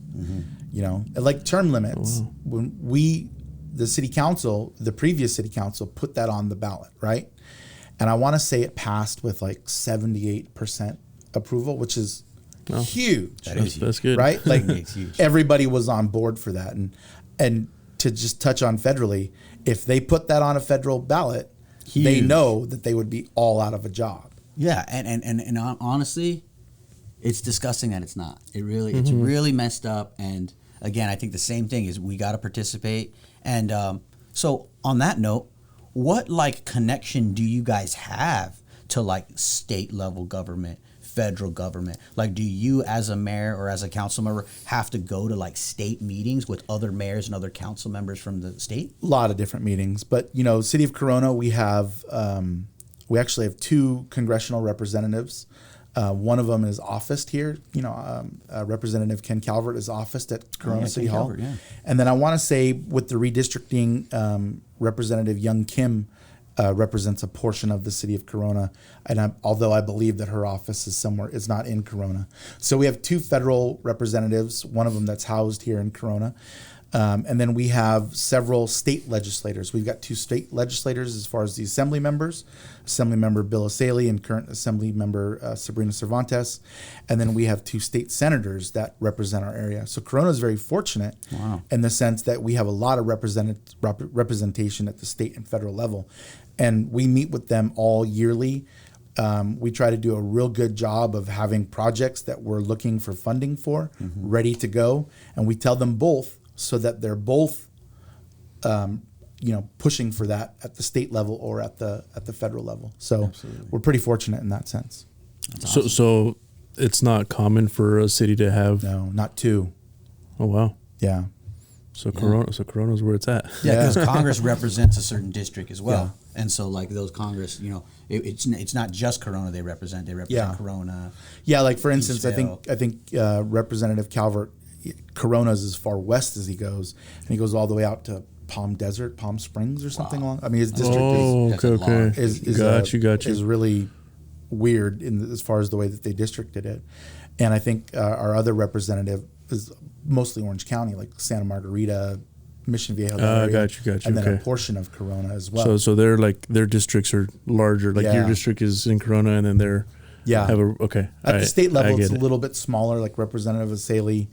You know, like term limits. When the city council, the previous city council, put that on the ballot, right? And I want to say it passed with like 78% approval, which is huge. That's good, right? Like It's huge. everybody was on board for that. And to just touch on federally, if they put that on a federal ballot, they Huge. know that they would be all out of a job. Yeah, and honestly, it's disgusting that it's not. It's really messed up. And again, I think the same thing is we got to participate. And so on that note, what like connection do you guys have to like state level government, federal government? Like, do you as a mayor or as a council member have to go to like state meetings with other mayors and other council members from the state? A lot of different meetings, but City of Corona, we actually have 2 congressional representatives. One of them is officed here. Representative Ken Calvert is officed at Corona City Hall. Calvert, yeah. And then I want to say with the redistricting, Representative Young Kim represents a portion of the city of Corona. And although I believe that her office is not in Corona. So we have 2 federal representatives, one of them that's housed here in Corona. And then we have several state legislators. We've got 2 state legislators as far as the assembly members, Assemblymember Bill Asaley and current Assemblymember Sabrina Cervantes. And then we have 2 state senators that represent our area. So Corona is very fortunate in the sense that we have a lot of representation at the state and federal level. And we meet with them all yearly. We try to do a real good job of having projects that we're looking for funding for, ready to go. And we tell them both so that they're both, pushing for that at the state level or at the federal level. So Absolutely. we're pretty fortunate in that sense. So it's not common for a city to have. No, not 2. Oh wow. Yeah. So Corona's where it's at. Yeah, because Congress represents a certain district as well, and so like those Congress, it's not just Corona they represent. They represent Corona. Yeah, like for instance, Eastvale. I think Representative Calvert, Corona's as far west as he goes, and he goes all the way out to Palm Springs or something along. I mean, his district Okay. is Got you. is really weird as far as the way that they districted it. And I think our other representative is mostly Orange County, like Santa Margarita, Mission Viejo. Got you. And then a Okay. portion of Corona as well. So they're like their districts are larger. Like your district is in Corona, and then they're At the state level, it's a it. little bit smaller. Like Representative Asaley,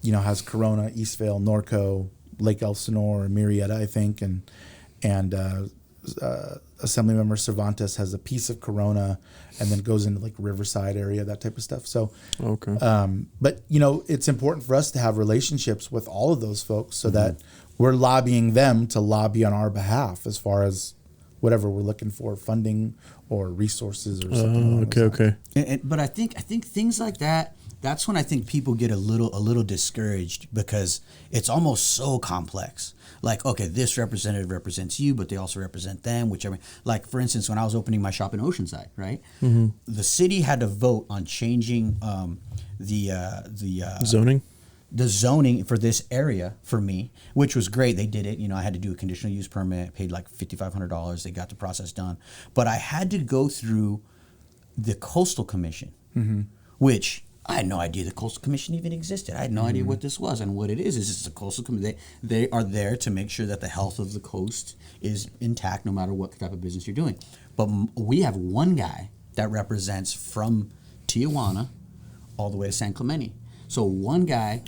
has Corona, Eastvale, Norco, Lake Elsinore, Murrieta, I think, and Assemblymember Cervantes has a piece of Corona, and then goes into like Riverside area, that type of stuff. So, but it's important for us to have relationships with all of those folks so that we're lobbying them to lobby on our behalf as far as whatever we're looking for, funding or resources or something. Okay. But I think things like that. That's when I think people get a little discouraged because it's almost so complex. Like, okay, this representative represents you, but they also represent them. Like for instance, when I was opening my shop in Oceanside, right, the city had to vote on changing the Zoning. the zoning for this area for me, which was great. They did it. I had to do a conditional use permit, paid like $5,500. They got the process done. But I had to go through the Coastal Commission, which I had no idea the Coastal Commission even existed. I had no idea what this was. And what it is it's a Coastal Commission. They are there to make sure that the health of the coast is intact no matter what type of business you're doing. But we have one guy that represents from Tijuana all the way to San Clemente. So one guy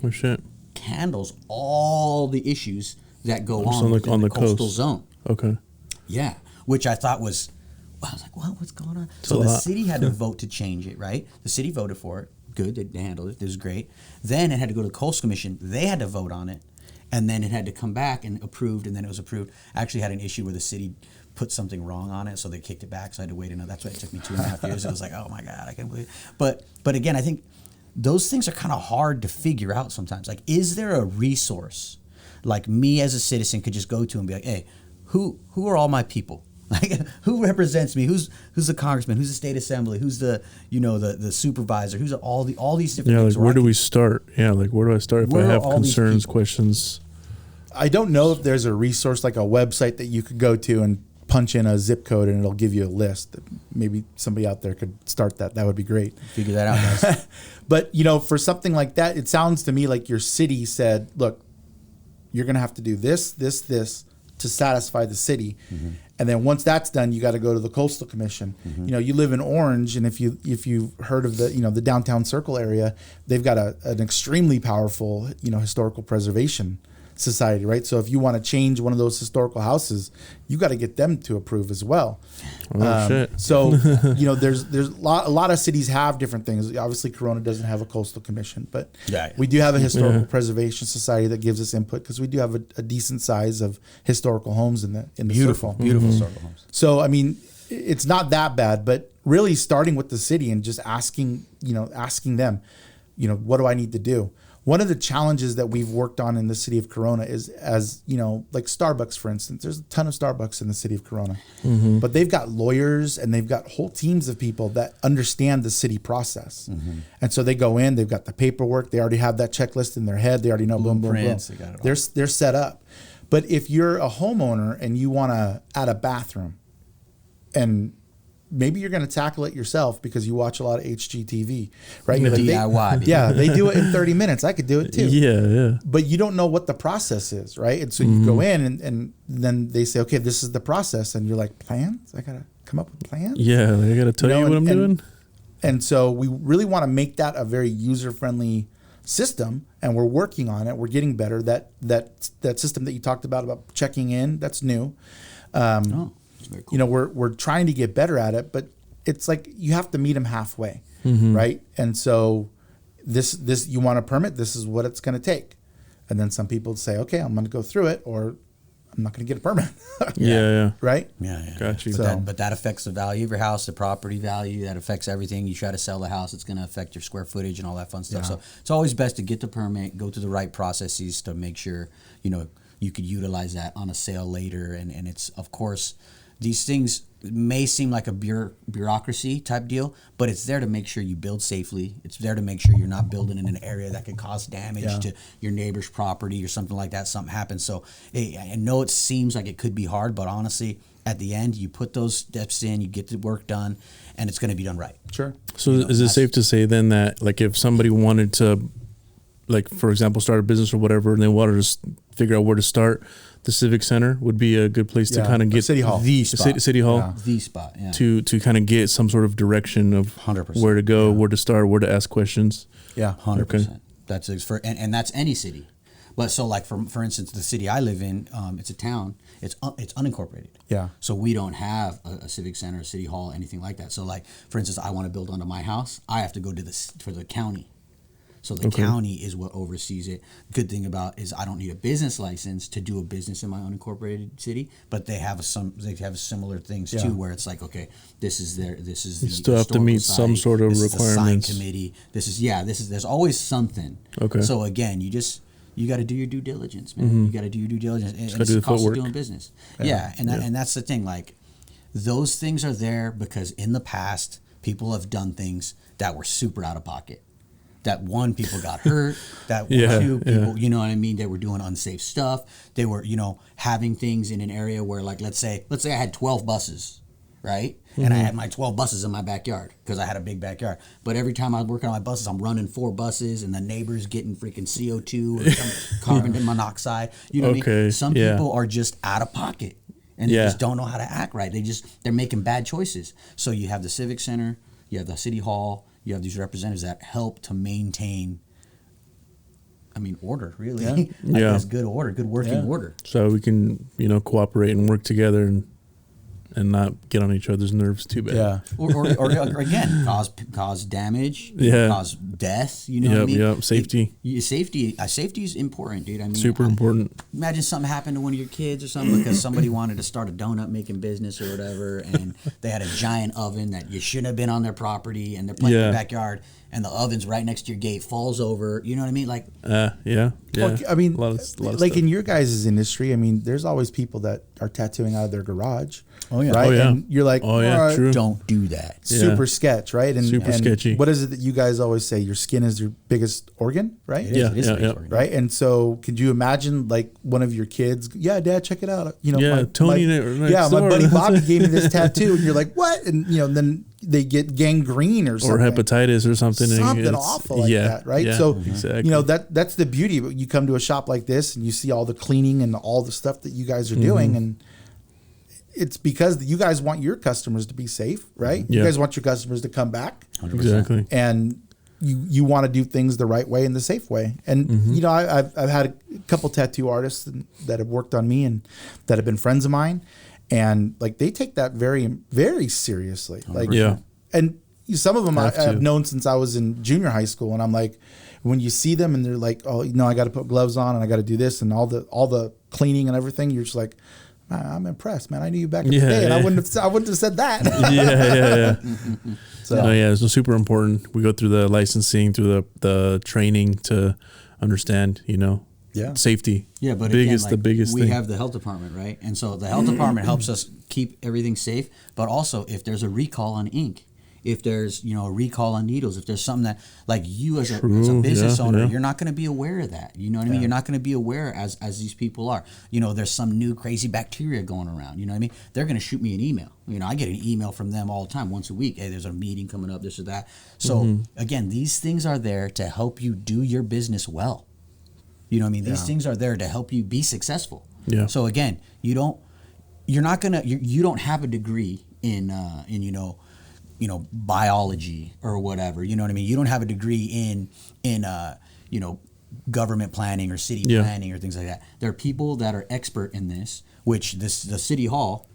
handles all the issues that go on within the coastal zone. Okay. Yeah, which I thought was, I was like, well, what's going on? So the city had to vote to change it, right? The city voted for it. Good, they handled it. This is great. Then it had to go to the Coastal Commission. They had to vote on it. And then it had to come back and approved, and then it was approved. I actually had an issue where the city put something wrong on it, so they kicked it back, so I had to wait another. That's why it took me 2.5 years. It was like, oh my God, I can't believe it. But again, I think those things are kind of hard to figure out sometimes. Like, is there a resource like me as a citizen could just go to and be like, hey, who are all my people? Like, who represents me? Who's the congressman? Who's the state assembly? Who's the the supervisor? Who's all these different things? Like where do we start? Yeah, like where do I start if I have concerns, questions? I don't know if there's a resource like a website that you could go to and punch in a zip code and it'll give you a list. Maybe somebody out there could start that. That would be great. Figure that out, guys. But for something like that, it sounds to me like your city said, look, you're going to have to do this, this, this to satisfy the city. And then once that's done, you got to go to the Coastal Commission. You know, you live in Orange, and if you've heard of the, you know, the downtown Circle area, they've got an extremely powerful, you know, historical preservation society, right? So if you want to change one of those historical houses, you got to get them to approve as well. Shit. So you know, there's a lot of cities have different things. Obviously, Corona doesn't have a Coastal Commission, but we do have a historical preservation society that gives us input, because we do have a decent size of historical homes in the Beautiful historical homes. So I mean, it's not that bad, but really starting with the city and just asking them, you know, what do I need to do? One of the challenges that we've worked on in the city of Corona is, as you know, like Starbucks, for instance, there's a ton of Starbucks in the city of Corona, but they've got lawyers and they've got whole teams of people that understand the city process. And so they go in, they've got the paperwork, they already have that checklist in their head, they already know boom, boom, boom. They're set up. But if you're a homeowner and you want to add a bathroom, and maybe you're going to tackle it yourself because you watch a lot of HGTV, right? You're like, DIY. Yeah, they do it in 30 minutes. I could do it too. Yeah. But you don't know what the process is, right? And so you go in and then they say, okay, this is the process. And you're like, plans? I got to come up with plans? Yeah, I got to tell you what I'm doing. And so we really want to make that a very user-friendly system, and we're working on it. We're getting better. That system that you talked about checking in, that's new. Very cool. You know, we're trying to get better at it, but it's like you have to meet them halfway, right? And so this you want a permit, this is what it's going to take. And then some people say, okay, I'm going to go through it, or I'm not going to get a permit. Yeah. Right? Yeah. Got you. But that affects the value of your house, the property value. That affects everything. You try to sell the house, it's going to affect your square footage and all that fun stuff. So it's always best to get the permit, go through the right processes to make sure, you know, you could utilize that on a sale later. And it's, of course, these things may seem like a bureaucracy type deal, but it's there to make sure you build safely. It's there to make sure you're not building in an area that could cause damage to your neighbor's property or something like that. Something happens. So I know it seems like it could be hard, but honestly, at the end, you put those steps in, you get the work done, and it's going to be done right. Sure. So is it safe to say then that, like, if somebody wanted to, like, for example, start a business or whatever, and they wanted to figure out where to start, the Civic Center would be a good place to kind of get City Hall, the spot. City Hall, the spot, to kind of get some sort of direction of 100%. where to go, where to start, where to ask questions. 100%. That's and that's any city. But so, like, for instance, the city I live in, it's a town. It's unincorporated. Yeah. So we don't have a civic center, a city hall, anything like that. So, like, for instance, I want to build onto my house, I have to go to the county. So the county is what oversees it. Good thing about is I don't need a business license to do a business in my unincorporated city, but they have similar things too, where it's like, okay, this is the still have to meet some sort of requirements. Sign committee. There's always something. Okay. So again, you got to do your due diligence, man. You got to do your due diligence, and it's the cost of doing business. And that's the thing. Like, those things are there because in the past people have done things that were super out of pocket. That one, people got hurt. That two, people, you know what I mean? They were doing unsafe stuff. They were, you know, having things in an area where, like, let's say I had 12 buses, right? And I had my 12 buses in my backyard because I had a big backyard. But every time I was working on my buses, I'm running 4 buses, and the neighbor's getting freaking CO2 or some carbon monoxide. You know what I mean? Some people are just out of pocket, and they just don't know how to act right. They're making bad choices. So you have the Civic Center, you have the City Hall. You have these representatives that help to maintain, order, really. Guess good order, good working order. So we can, cooperate and work together and not get on each other's nerves too bad. Yeah. Or again, cause damage, cause death, you know what I mean? Yep, safety. Safety is important, dude. Super important. Imagine something happened to one of your kids or something because somebody wanted to start a donut making business or whatever, and they had a giant oven that you shouldn't have been on their property, and they're playing in the backyard, and the oven's right next to your gate, falls over, you know what I mean? Like, yeah. Well, a lot of like stuff. in your guys' industry, there's always people that are tattooing out of their garage. Oh yeah. Right? Oh, yeah. And you're like, true. Don't do that. Super sketch, right? And super sketchy. What is it that you guys always say? Your skin is your biggest organ, right? It is the biggest organ. Right? And so could you imagine, like, one of your kids, Dad, check it out. Tony. My buddy Bobby gave me this tattoo, and you're like, what? And then they get gangrene or something. Or hepatitis or something. Something awful like that, right? Yeah, so, exactly. you know, that's the beauty. You come to a shop like this and you see all the cleaning and all the stuff that you guys are doing, and it's because you guys want your customers to be safe, right? Yeah. You guys want your customers to come back. 100%. Exactly. And you want to do things the right way and the safe way. And, you know, I've had a couple tattoo artists that have worked on me and that have been friends of mine. And like, they take that very, very seriously. Like, yeah. And some of them I've known since I was in junior high school. And I'm like, when you see them and they're like, oh, you know, I got to put gloves on and I got to do this and all the cleaning and everything, you're just like, I'm impressed, man. I knew you back in the day, and I wouldn't have said that. Yeah. So no, yeah, it's super important. We go through the licensing, through the training to understand, you know, safety. Yeah, but the biggest we thing. have the health department, right? And so the health department helps us keep everything safe. But also, if there's a recall on ink, if there's, you know, a recall on needles, if there's something that, like, you as a business owner, you're not going to be aware of that. You know what I mean? You're not going to be aware as these people are. You know, there's some new crazy bacteria going around. You know what I mean? They're going to shoot me an email. You know, I get an email from them all the time, once a week. Hey, there's a meeting coming up, this or that. So again, these things are there to help you do your business well. You know what I mean? These things are there to help you be successful. Yeah. So again, you don't have a degree in biology or whatever. You know what I mean? You don't have a degree in government planning or city planning or things like that. There are people that are expert in this, which the city hall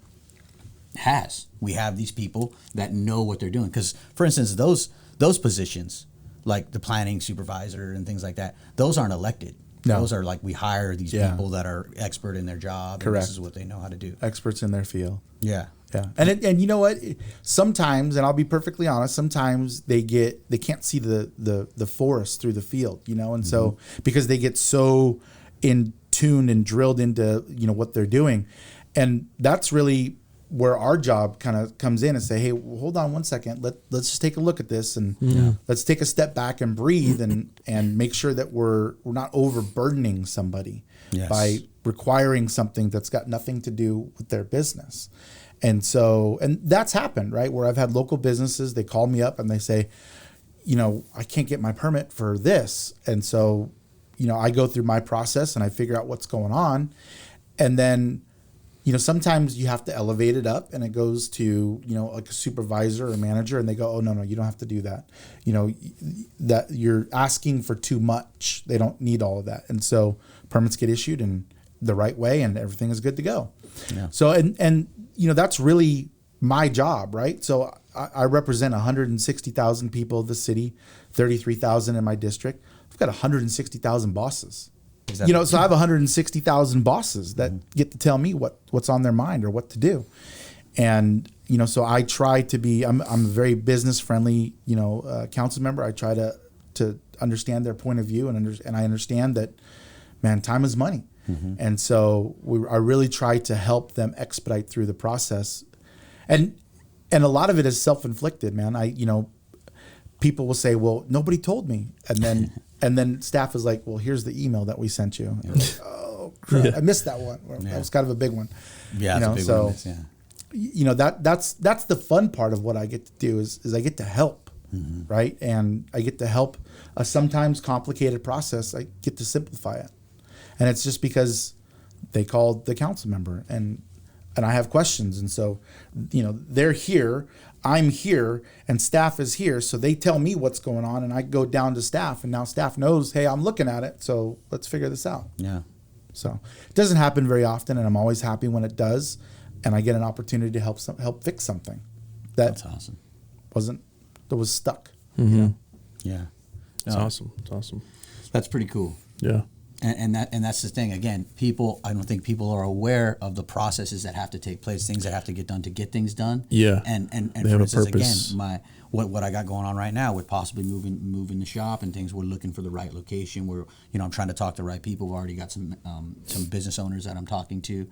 has. We have these people that know what they're doing. Because, for instance, those positions, like the planning supervisor and things like that, those aren't elected. No. Those are like, we hire these people that are expert in their job. Correct. And this is what they know how to do. experts in their field. Yeah. Yeah, and you know what? Sometimes, and I'll be perfectly honest, sometimes they can't see the forest through the field, you know, and so because they get so in tune and drilled into, you know, what they're doing, and that's really where our job kind of comes in and say, hey, hold on one second, let's just take a look at this and let's take a step back and breathe and make sure that we're not overburdening somebody by requiring something that's got nothing to do with their business. And so, and that's happened, right? Where I've had local businesses, they call me up and they say, you know, I can't get my permit for this. And so, you know, I go through my process and I figure out what's going on. And then, you know, sometimes you have to elevate it up and it goes to, you know, like a supervisor or manager, and they go, oh, no, you don't have to do that. You know, that you're asking for too much. They don't need all of that. And so permits get issued in the right way and everything is good to go. Yeah. So, and you know, that's really my job, right? So I represent 160,000 people of the city, 33,000 in my district. I've got 160,000 bosses. Exactly. You know, so I have 160,000 bosses that get to tell me what's on their mind or what to do. And, you know, so I try to be, I'm a very business friendly, you know, council member. I try to understand their point of view and I understand that, man, time is money. And so I really try to help them expedite through the process. And a lot of it is self-inflicted, man. You know, people will say, well, nobody told me. And then staff is like, well, here's the email that we sent you. And like, oh, crap, I missed that one. That was kind of a big one. Yeah, you know, that's a big one. You know, that's the fun part of what I get to do is I get to help, right? And I get to help a sometimes complicated process. I get to simplify it. And it's just because they called the council member and I have questions. And so, you know, they're here, I'm here, and staff is here. So they tell me what's going on and I go down to staff and now staff knows, hey, I'm looking at it. So let's figure this out. Yeah. So it doesn't happen very often and I'm always happy when it does. And I get an opportunity to help fix something that's awesome. That was stuck. You know? Yeah. It's awesome. It's awesome. That's pretty cool. Yeah. And that's the thing. Again, I don't think people are aware of the processes that have to take place, things that have to get done to get things done. Yeah. And for instance, again, what I got going on right now with possibly moving the shop and things, we're looking for the right location. We're, you know, I'm trying to talk to the right people. We've already got some business owners that I'm talking to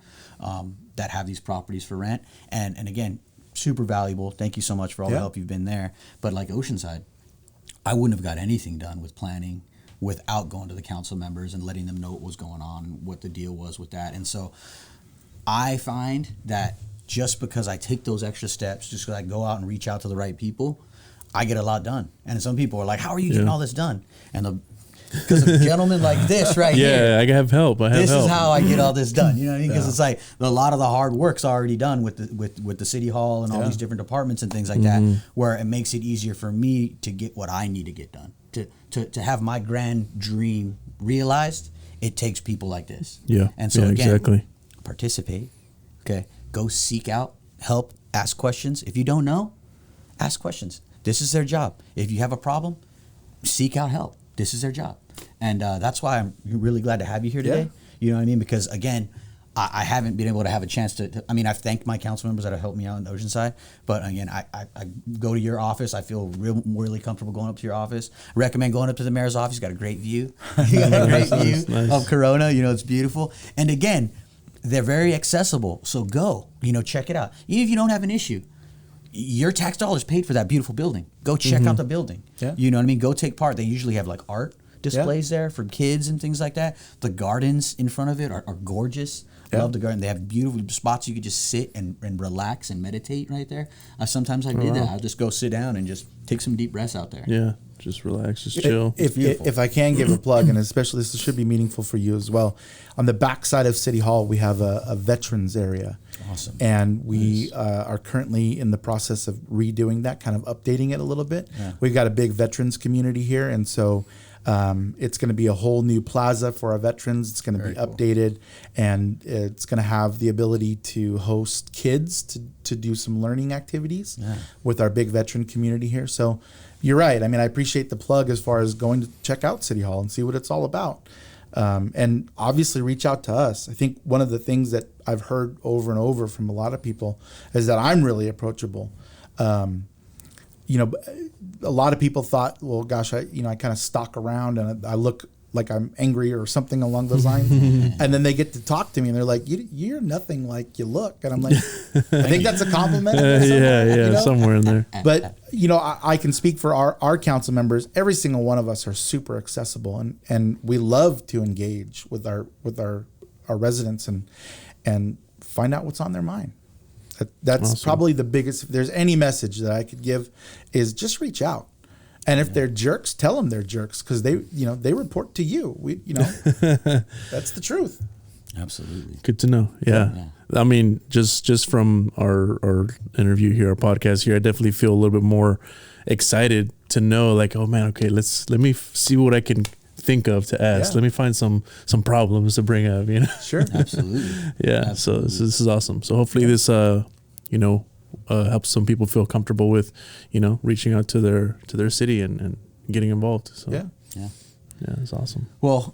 that have these properties for rent. And again, super valuable. Thank you so much for all the help you've been there. But like Oceanside, I wouldn't have got anything done with planning without going to the council members and letting them know what was going on, what the deal was with that. And so I find that just because I take those extra steps, just because I go out and reach out to the right people, I get a lot done. And some people are like, how are you getting all this done? And because of gentlemen like this right here. Yeah, I have help. This is how I get all this done. You know what I mean? Because it's like a lot of the hard work's already done with the city hall and all these different departments and things like that, where it makes it easier for me to get what I need to get done. To have my grand dream realized, it takes people like this. Yeah. And so again, exactly. Participate. Okay. Go seek out help, ask questions. If you don't know, ask questions. This is their job. If you have a problem, seek out help. This is their job. And that's why I'm really glad to have you here today. You know what I mean? Because again, I haven't been able to have a chance to I mean, I've thanked my council members that have helped me out in Oceanside. But again, I go to your office. I feel really comfortable going up to your office. Recommend going up to the mayor's office. You got a great view. You got a great view of Corona. You know, it's beautiful. And again, they're very accessible. So go, check it out. Even if you don't have an issue, your tax dollars paid for that beautiful building. Go check out the building. Yeah. You know what I mean? Go take part. They usually have like art displays there for kids and things like that. The gardens in front of it are gorgeous. I love the garden. They have beautiful spots you could just sit and relax and meditate right there. Sometimes I did that. I'll just go sit down and just take some deep breaths out there. Yeah, just relax, just chill. If I can give a plug, and especially this should be meaningful for you as well, on the back side of City Hall, we have a veterans area. Awesome. And we are currently in the process of redoing that, kind of updating it a little bit. Yeah. We've got a big veterans community here, and so it's going to be a whole new plaza for our veterans. It's going to be updated, and it's going to have the ability to host kids to do some learning activities with our big veteran community here. So you're right. I mean, I appreciate the plug as far as going to check out City Hall and see what it's all about. And obviously reach out to us. I think one of the things that I've heard over and over from a lot of people is that I'm really approachable. A lot of people thought, well, gosh, I kind of stalk around and I look like I'm angry or something along those lines. And then they get to talk to me and they're like, you're nothing like you look. And I'm like, I think that's a compliment. Somewhere in there. But, I can speak for our council members. Every single one of us are super accessible and we love to engage with our residents and find out what's on their mind. That's awesome. Probably the biggest. If there's any message that I could give, is just reach out, and if they're jerks, tell them they're jerks because they report to you. That's the truth. Absolutely. Good to know. Yeah. I mean, just from our interview here, our podcast here, I definitely feel a little bit more excited to know, like, oh man, okay, let me see what I can think of to ask. Let me find some problems to bring up, Sure. Absolutely. Absolutely. So this is awesome. So hopefully this helps some people feel comfortable with reaching out to their city and getting involved. So yeah, it's awesome. Well,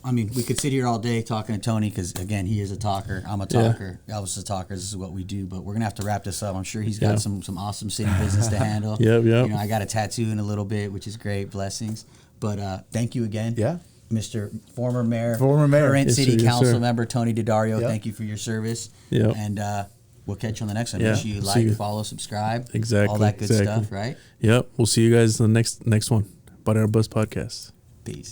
I mean, we could sit here all day talking to Tony because, again, he is a talker. I'm a talker. Elvis is a talker. This is what we do. But we're going to have to wrap this up. I'm sure he's got some awesome city business to handle. Yep. I got a tattoo in a little bit, which is great. Blessings. But thank you again. Yeah. Mr. Former Mayor. Current City Council Member Tony Daddario. Thank you for your service. Yeah. And we'll catch you on the next one. Make sure you like, follow, subscribe. Exactly. All that good stuff, right? Yep. We'll see you guys in the next one. Daddario Buzz Podcast. Peace.